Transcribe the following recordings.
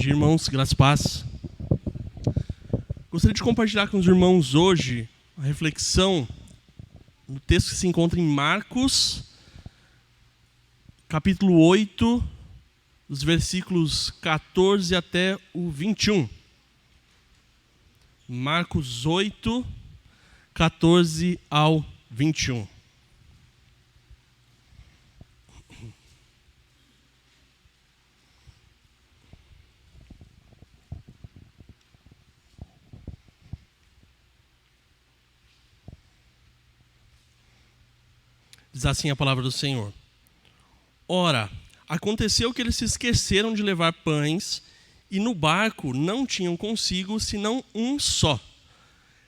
dia, irmãos, graças e paz. Gostaria de compartilhar com os irmãos hoje a reflexão no texto que se encontra em Marcos, capítulo 8, dos versículos 14 até o 21. Marcos 8, 14 ao 21. Diz assim a palavra do Senhor. Ora, aconteceu que eles se esqueceram de levar pães, e no barco não tinham consigo senão um só.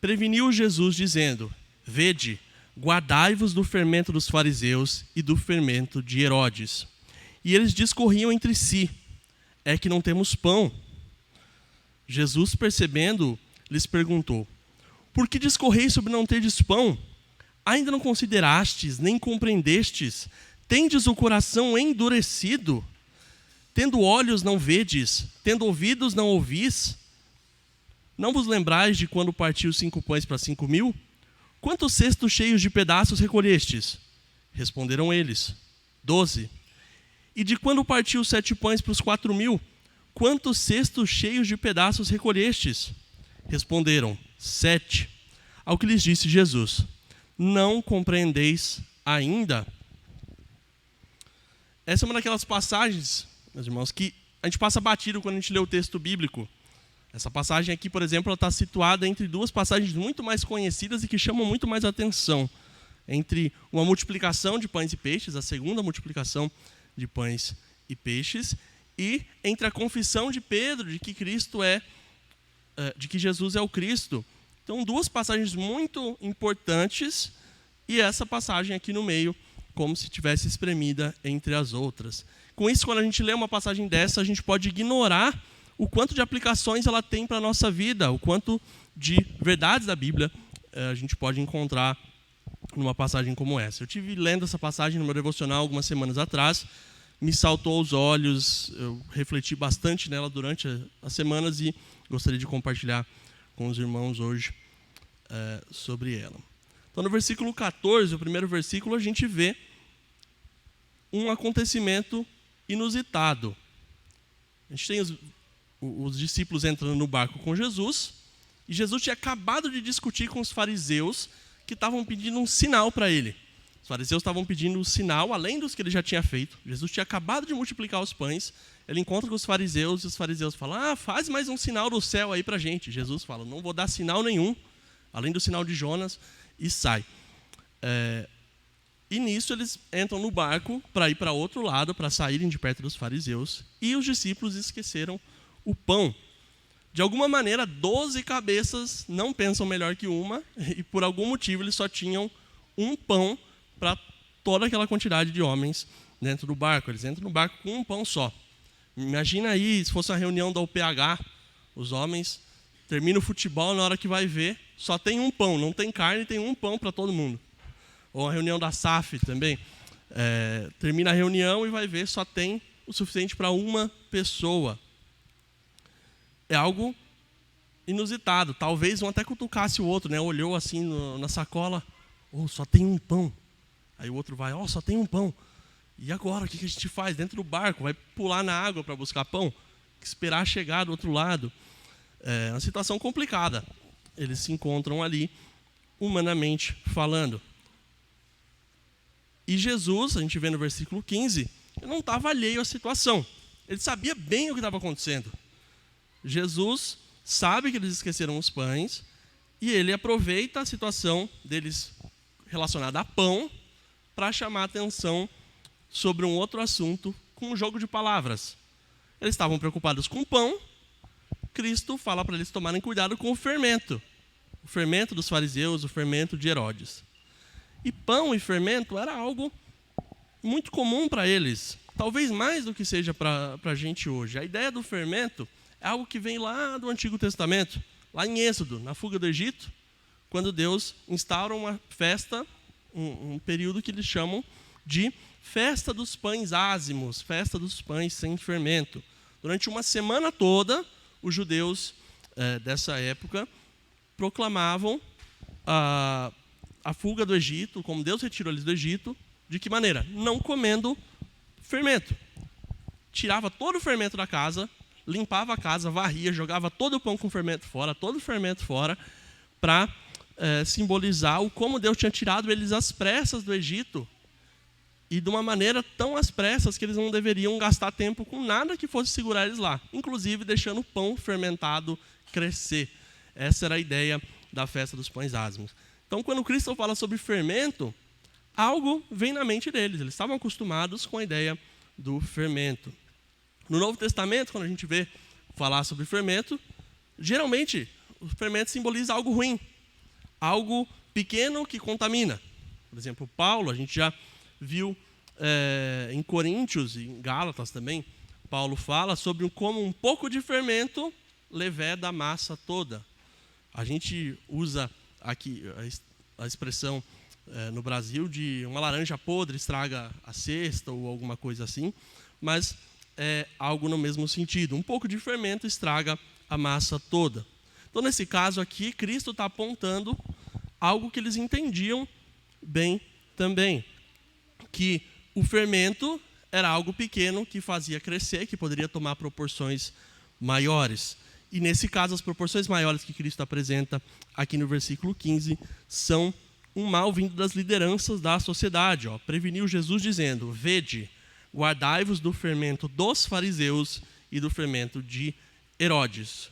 Preveniu Jesus, dizendo: Vede, guardai-vos do fermento dos fariseus e do fermento de Herodes. E eles discorriam entre si: É que não temos pão. Jesus, percebendo, lhes perguntou: Por que discorreis sobre não terdes pão? Ainda não considerastes, nem compreendestes? Tendes o coração endurecido? Tendo olhos não vedes, tendo ouvidos não ouvis? Não vos lembrais de quando partiu 5 pães para 5.000? Quantos cestos cheios de pedaços recolhestes? Responderam eles: 12. E de quando partiu 7 pães para os 4.000? Quantos cestos cheios de pedaços recolhestes? Responderam: 7. Ao que lhes disse Jesus: Não compreendeis ainda? Essa é uma daquelas passagens, meus irmãos, que a gente passa batido quando a gente lê o texto bíblico. Essa passagem aqui, por exemplo, ela está situada entre duas passagens muito mais conhecidas e que chamam muito mais atenção. Entre uma multiplicação de pães e peixes, a segunda multiplicação de pães e peixes, e entre a confissão de Pedro de que de que Jesus é o Cristo. Então, duas passagens muito importantes, e essa passagem aqui no meio, como se tivesse espremida entre as outras. Com isso, quando a gente lê uma passagem dessa, a gente pode ignorar o quanto de aplicações ela tem para a nossa vida, o quanto de verdades da Bíblia a gente pode encontrar numa passagem como essa. Eu tive lendo essa passagem no meu devocional algumas semanas atrás, me saltou aos olhos, eu refleti bastante nela durante as semanas e gostaria de compartilhar com os irmãos hoje sobre ela. Então, no versículo 14, o primeiro versículo, a gente vê um acontecimento inusitado. A gente tem os discípulos entrando no barco com Jesus, e Jesus tinha acabado de discutir com os fariseus que estavam pedindo um sinal para ele. Os fariseus estavam pedindo um sinal, além dos que ele já tinha feito. Jesus tinha acabado de multiplicar os pães, ele encontra com os fariseus, e os fariseus falam: faz mais um sinal do céu aí para a gente. Jesus fala: não vou dar sinal nenhum, além do sinal de Jonas, e sai. E nisso eles entram no barco para ir para outro lado, para saírem de perto dos fariseus, e os discípulos esqueceram o pão. De alguma maneira, 12 cabeças não pensam melhor que uma, e por algum motivo eles só tinham um pão para toda aquela quantidade de homens dentro do barco. Eles entram no barco com um pão só. Imagina aí, se fosse uma reunião da UPH, os homens terminam o futebol, na hora que vai ver, só tem um pão, não tem carne, tem um pão para todo mundo. Ou a reunião da SAF também. Termina a reunião e vai ver, só tem o suficiente para uma pessoa. É algo inusitado. Talvez um até cutucasse o outro, né? Olhou assim na sacola: só tem um pão. Aí o outro vai: só tem um pão. E agora, o que a gente faz? Dentro do barco, vai pular na água para buscar pão? Esperar chegar do outro lado. É uma situação complicada. Eles se encontram ali, humanamente falando. E Jesus, a gente vê no versículo 15, não estava alheio à situação. Ele sabia bem o que estava acontecendo. Jesus sabe que eles esqueceram os pães, e ele aproveita a situação deles relacionada a pão para chamar a atenção sobre um outro assunto com um jogo de palavras. Eles estavam preocupados com o pão. Cristo fala para eles tomarem cuidado com o fermento dos fariseus, o fermento de Herodes. E pão e fermento era algo muito comum para eles, talvez mais do que seja para a gente hoje. A ideia do fermento é algo que vem lá do Antigo Testamento, lá em Êxodo, na fuga do Egito, quando Deus instaura uma festa, um período que eles chamam de festa dos pães ázimos, festa dos pães sem fermento. Durante uma semana toda, os judeus dessa época proclamavam a fuga do Egito, como Deus retirou eles do Egito. De que maneira? Não comendo fermento. Tirava todo o fermento da casa, limpava a casa, varria, jogava todo o pão com fermento fora, todo o fermento fora, para simbolizar o como Deus tinha tirado eles às pressas do Egito, e de uma maneira tão às pressas que eles não deveriam gastar tempo com nada que fosse segurar eles lá, inclusive deixando o pão fermentado crescer. Essa era a ideia da festa dos pães ázimos. Então, quando Cristo fala sobre fermento, algo vem na mente deles. Eles estavam acostumados com a ideia do fermento. No Novo Testamento, quando a gente vê falar sobre fermento, geralmente o fermento simboliza algo ruim, algo pequeno que contamina. Por exemplo, Paulo, a gente já viu em Coríntios e em Gálatas também, Paulo fala sobre como um pouco de fermento leveda a massa toda. A gente usa aqui a expressão no Brasil de uma laranja podre estraga a cesta ou alguma coisa assim, mas é algo no mesmo sentido. Um pouco de fermento estraga a massa toda. Então, nesse caso aqui, Cristo está apontando algo que eles entendiam bem também, que o fermento era algo pequeno que fazia crescer, que poderia tomar proporções maiores. E nesse caso, as proporções maiores que Cristo apresenta aqui no versículo 15 são um mal vindo das lideranças da sociedade. Preveniu Jesus dizendo: vede, guardai-vos do fermento dos fariseus e do fermento de Herodes.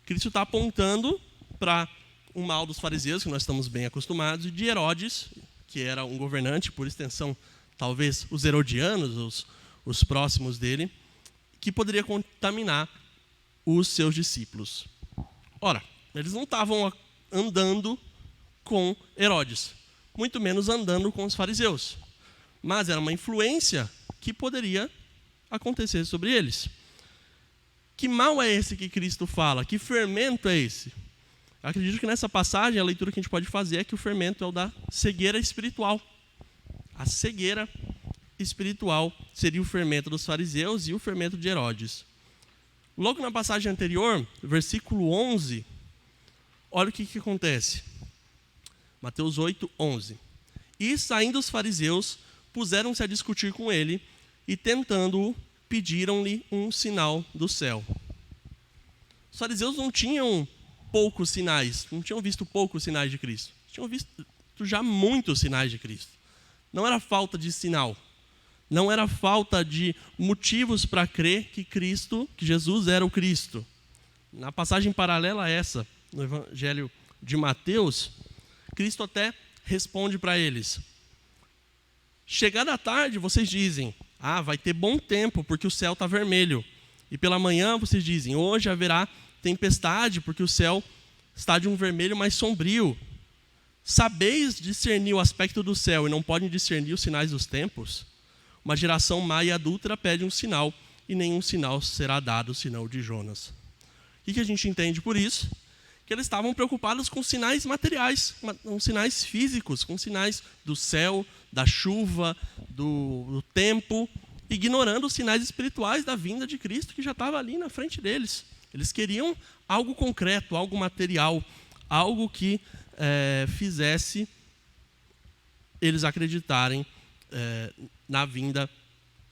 Cristo está apontando para o mal dos fariseus, que nós estamos bem acostumados, e de Herodes, que era um governante, por extensão, talvez os herodianos, os próximos dele, que poderia contaminar os seus discípulos. Ora, eles não estavam andando com Herodes, muito menos andando com os fariseus, mas era uma influência que poderia acontecer sobre eles. Que mal é esse que Cristo fala? Que fermento é esse? Eu acredito que nessa passagem a leitura que a gente pode fazer é que o fermento é o da cegueira espiritual. A cegueira espiritual seria o fermento dos fariseus e o fermento de Herodes. Logo na passagem anterior, versículo 11, olha o que acontece. Mateus 8, 11. E saindo os fariseus, puseram-se a discutir com ele e, tentando-o, pediram-lhe um sinal do céu. Os fariseus não tinham poucos sinais, não tinham visto poucos sinais de Cristo. Tinham visto já muitos sinais de Cristo. Não era falta de sinal. Não era falta de motivos para crer que Jesus era o Cristo. Na passagem paralela a essa, no Evangelho de Mateus, Cristo até responde para eles: chegada a tarde, vocês dizem, vai ter bom tempo, porque o céu está vermelho. E pela manhã vocês dizem, hoje haverá tempestade, porque o céu está de um vermelho mais sombrio. Sabeis discernir o aspecto do céu e não podem discernir os sinais dos tempos? Uma geração má e adúltera pede um sinal, e nenhum sinal será dado, senão o de Jonas. O que a gente entende por isso? Que eles estavam preocupados com sinais materiais, com sinais físicos, com sinais do céu, da chuva, do tempo, ignorando os sinais espirituais da vinda de Cristo, que já estava ali na frente deles. Eles queriam algo concreto, algo material, algo que fizesse eles acreditarem na vinda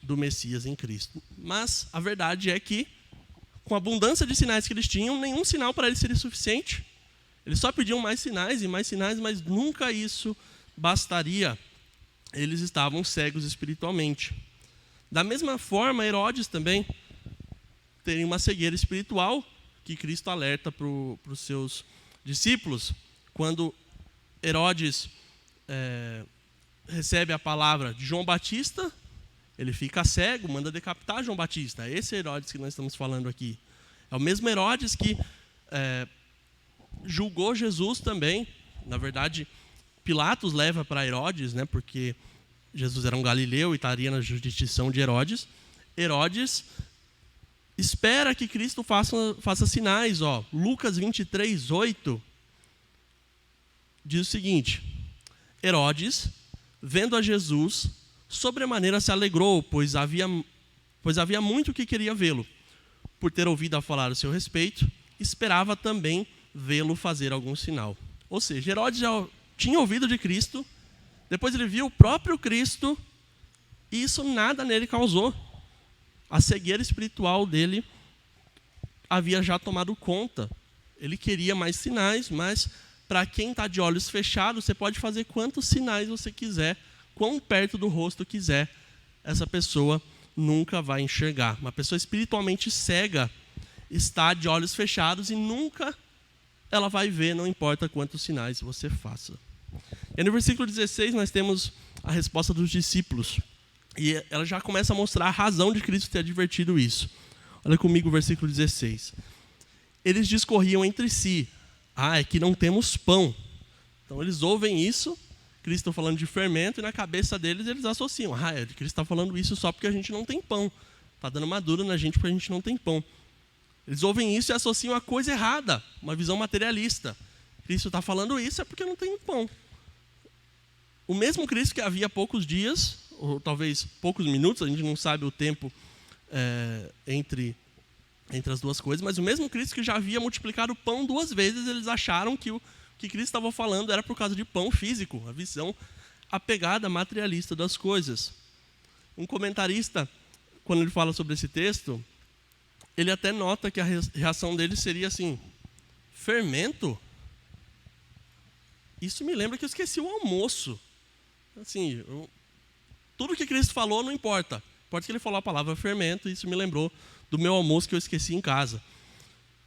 do Messias em Cristo. Mas a verdade é que, com a abundância de sinais que eles tinham, nenhum sinal para eles seria suficiente. Eles só pediam mais sinais e mais sinais, mas nunca isso bastaria. Eles estavam cegos espiritualmente. Da mesma forma, Herodes também teria uma cegueira espiritual que Cristo alerta para os seus discípulos. Quando Herodes recebe a palavra de João Batista, ele fica cego, manda decapitar João Batista. Esse é Herodes que nós estamos falando aqui. É o mesmo Herodes que julgou Jesus também. Na verdade, Pilatos leva para Herodes, porque Jesus era um galileu e estaria na jurisdição de Herodes. Herodes espera que Cristo faça sinais. Lucas 23, 8 diz o seguinte: Herodes, vendo a Jesus, sobremaneira se alegrou, pois pois havia muito que queria vê-lo. Por ter ouvido a falar a seu respeito, esperava também vê-lo fazer algum sinal. Ou seja, Herodes já tinha ouvido de Cristo, depois ele viu o próprio Cristo, e isso nada nele causou. A cegueira espiritual dele havia já tomado conta. Ele queria mais sinais, mas para quem está de olhos fechados, você pode fazer quantos sinais você quiser, quão perto do rosto quiser, essa pessoa nunca vai enxergar. Uma pessoa espiritualmente cega está de olhos fechados e nunca ela vai ver, não importa quantos sinais você faça. E no versículo 16 nós temos a resposta dos discípulos. E ela já começa a mostrar a razão de Cristo ter advertido isso. Olha comigo o versículo 16. Eles discorriam entre si. É que não temos pão. Então eles ouvem isso, Cristo falando de fermento, e na cabeça deles eles associam. Cristo está falando isso só porque a gente não tem pão. Está dando uma dura na gente porque a gente não tem pão. Eles ouvem isso e associam a coisa errada, uma visão materialista. Cristo está falando isso é porque não tem pão. O mesmo Cristo que havia poucos dias, ou talvez poucos minutos, a gente não sabe o tempo entre as duas coisas, mas o mesmo Cristo que já havia multiplicado o pão 2 vezes, eles acharam que o que Cristo estava falando era por causa de pão físico, a visão apegada materialista das coisas. Um comentarista, quando ele fala sobre esse texto, ele até nota que a reação dele seria assim: fermento? Isso me lembra que eu esqueci o almoço. Assim, tudo que Cristo falou não importa. Importa que ele falou a palavra fermento, e isso me lembrou do meu almoço que eu esqueci em casa.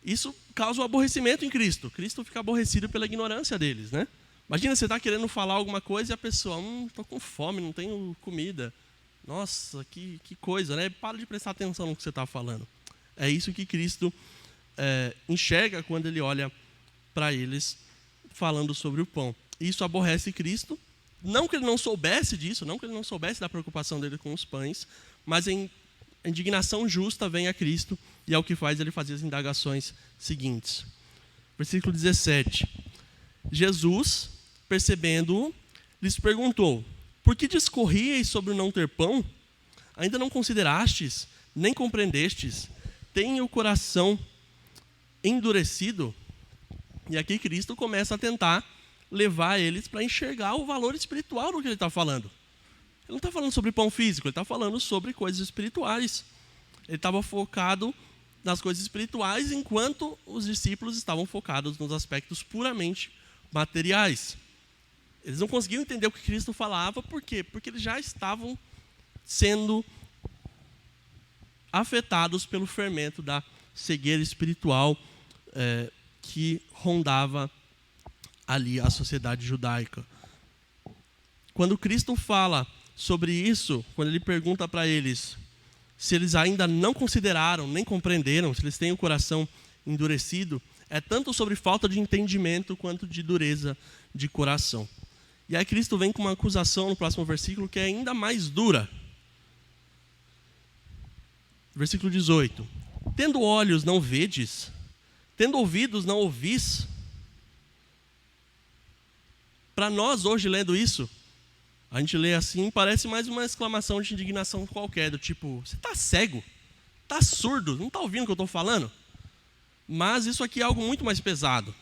Isso causa um aborrecimento em Cristo. Cristo fica aborrecido pela ignorância deles, né? Imagina, você está querendo falar alguma coisa e a pessoa, estou com fome, não tenho comida. Nossa, que coisa, né? Para de prestar atenção no que você está falando. É isso que Cristo enxerga quando ele olha para eles falando sobre o pão. Isso aborrece Cristo. Não que ele não soubesse disso, não que ele não soubesse da preocupação dele com os pães, mas a indignação justa vem a Cristo e é o que faz ele fazer as indagações seguintes. Versículo 17. Jesus, percebendo-o, lhes perguntou: por que discorríeis sobre o não ter pão? Ainda não considerastes, nem compreendestes? Tem o coração endurecido? E aqui Cristo começa a tentar levar eles para enxergar o valor espiritual do que ele está falando. Ele não está falando sobre pão físico, ele está falando sobre coisas espirituais. Ele estava focado nas coisas espirituais, enquanto os discípulos estavam focados nos aspectos puramente materiais. Eles não conseguiam entender o que Cristo falava, por quê? Porque eles já estavam sendo afetados pelo fermento da cegueira espiritual que rondava ali a sociedade judaica. Quando Cristo fala sobre isso, quando ele pergunta para eles se eles ainda não consideraram, nem compreenderam, se eles têm o coração endurecido, é tanto sobre falta de entendimento quanto de dureza de coração. E aí Cristo vem com uma acusação no próximo versículo que é ainda mais dura. Versículo 18. Tendo olhos, não vedes? Tendo ouvidos, não ouvis? Para nós, hoje, lendo isso, a gente lê assim, parece mais uma exclamação de indignação qualquer, do tipo, você está cego? Está surdo? Não está ouvindo o que eu estou falando? Mas isso aqui é algo muito mais pesado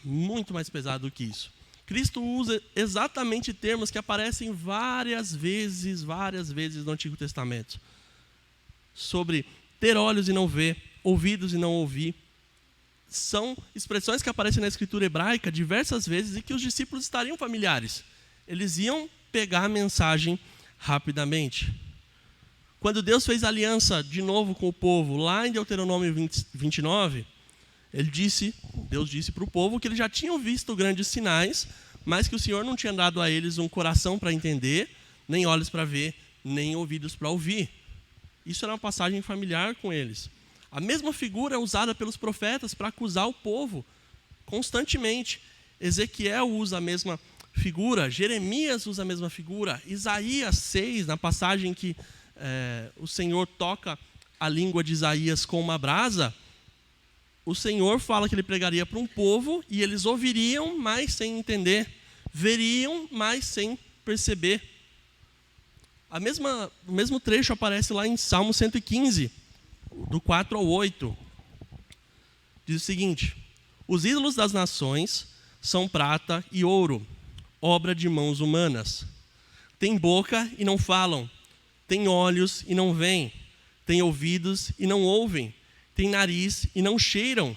do que isso. Cristo usa exatamente termos que aparecem várias vezes no Antigo Testamento. Sobre ter olhos e não ver, ouvidos e não ouvir. São expressões que aparecem na Escritura hebraica diversas vezes e que os discípulos estariam familiares. Eles iam pegar a mensagem rapidamente. Quando Deus fez aliança de novo com o povo, lá em Deuteronômio 29, Deus disse para o povo que eles já tinham visto grandes sinais, mas que o Senhor não tinha dado a eles um coração para entender, nem olhos para ver, nem ouvidos para ouvir. Isso era uma passagem familiar com eles. A mesma figura é usada pelos profetas para acusar o povo constantemente. Ezequiel usa a mesma figura, Jeremias usa a mesma figura, Isaías 6, na passagem que o Senhor toca a língua de Isaías com uma brasa, o Senhor fala que ele pregaria para um povo e eles ouviriam, mas sem entender, veriam, mas sem perceber. O mesmo trecho aparece lá em Salmo 115, do 4 ao 8, diz o seguinte: os ídolos das nações são prata e ouro, obra de mãos humanas. Têm boca e não falam, têm olhos e não veem, têm ouvidos e não ouvem, têm nariz e não cheiram,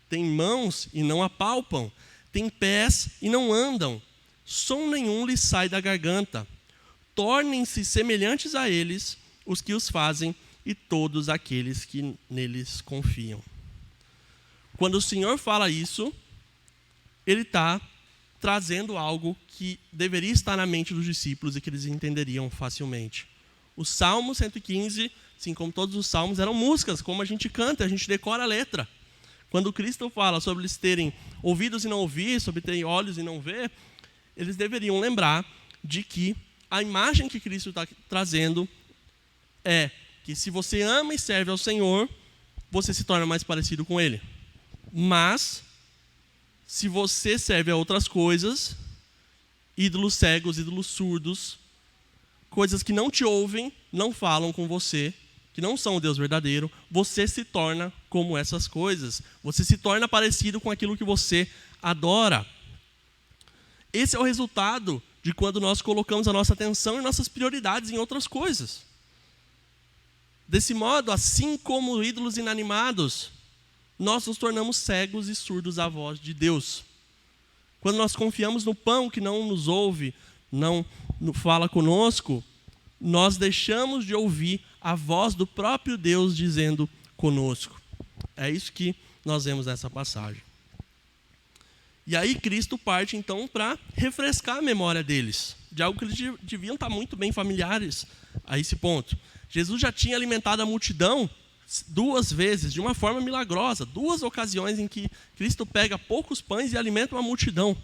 têm mãos e não apalpam, têm pés e não andam, som nenhum lhes sai da garganta. Tornem-se semelhantes a eles os que os fazem e todos aqueles que neles confiam. Quando o Senhor fala isso, Ele está trazendo algo que deveria estar na mente dos discípulos e que eles entenderiam facilmente. O Salmo 115, assim como todos os salmos, eram músicas, como a gente canta, a gente decora a letra. Quando Cristo fala sobre eles terem ouvidos e não ouvir, sobre terem olhos e não ver, eles deveriam lembrar de que a imagem que Cristo está trazendo é que se você ama e serve ao Senhor, você se torna mais parecido com Ele. Mas, se você serve a outras coisas, ídolos cegos, ídolos surdos, coisas que não te ouvem, não falam com você, que não são o Deus verdadeiro, você se torna como essas coisas. Você se torna parecido com aquilo que você adora. Esse é o resultado de quando nós colocamos a nossa atenção e nossas prioridades em outras coisas. Desse modo, assim como ídolos inanimados, nós nos tornamos cegos e surdos à voz de Deus. Quando nós confiamos no pão que não nos ouve, não fala conosco, nós deixamos de ouvir a voz do próprio Deus dizendo conosco. É isso que nós vemos nessa passagem. E aí Cristo parte então para refrescar a memória deles, de algo que eles deviam estar muito bem familiares a esse ponto. Jesus já tinha alimentado a multidão 2 vezes, de uma forma milagrosa, 2 ocasiões em que Cristo pega poucos pães e alimenta uma multidão.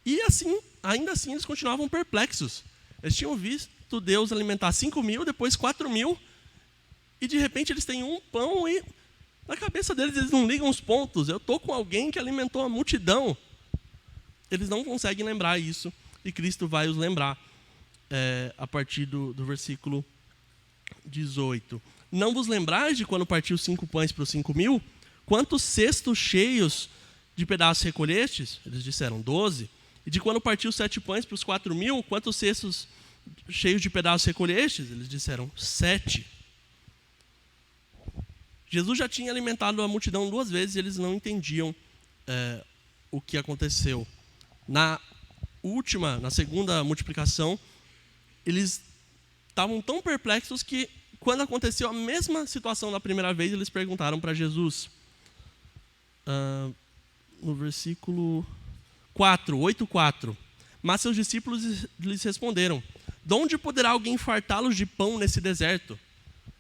E assim, ainda assim eles continuavam perplexos. Eles tinham visto Deus alimentar 5.000, depois 4.000, e de repente eles têm um pão e na cabeça deles eles não ligam os pontos. Eu estou com alguém que alimentou a multidão. Eles não conseguem lembrar isso, e Cristo vai os lembrar a partir do versículo 18. Não vos lembrais de quando partiu 5 pães para os 5.000? Quantos cestos cheios de pedaços recolhestes? Eles disseram 12. E de quando partiu 7 pães para os 4.000? Quantos cestos cheios de pedaços recolhestes? Eles disseram 7. Jesus já tinha alimentado a multidão 2 vezes e eles não entendiam o que aconteceu. Na segunda multiplicação, eles estavam tão perplexos que, quando aconteceu a mesma situação da primeira vez, eles perguntaram para Jesus. No versículo 8:4. Mas seus discípulos lhes responderam: de onde poderá alguém fartá-los de pão nesse deserto?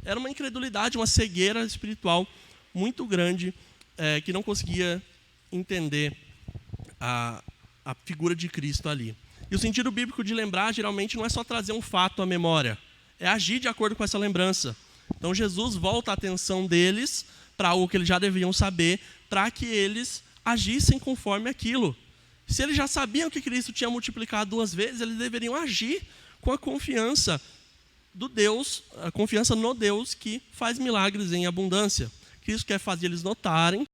Era uma incredulidade, uma cegueira espiritual muito grande, que não conseguia entender a figura de Cristo ali. E o sentido bíblico de lembrar, geralmente, não é só trazer um fato à memória, é agir de acordo com essa lembrança. Então Jesus volta a atenção deles para algo que eles já deviam saber, para que eles agissem conforme aquilo. Se eles já sabiam que Cristo tinha multiplicado 2 vezes, eles deveriam agir com a confiança a confiança no Deus que faz milagres em abundância. Cristo quer fazer eles notarem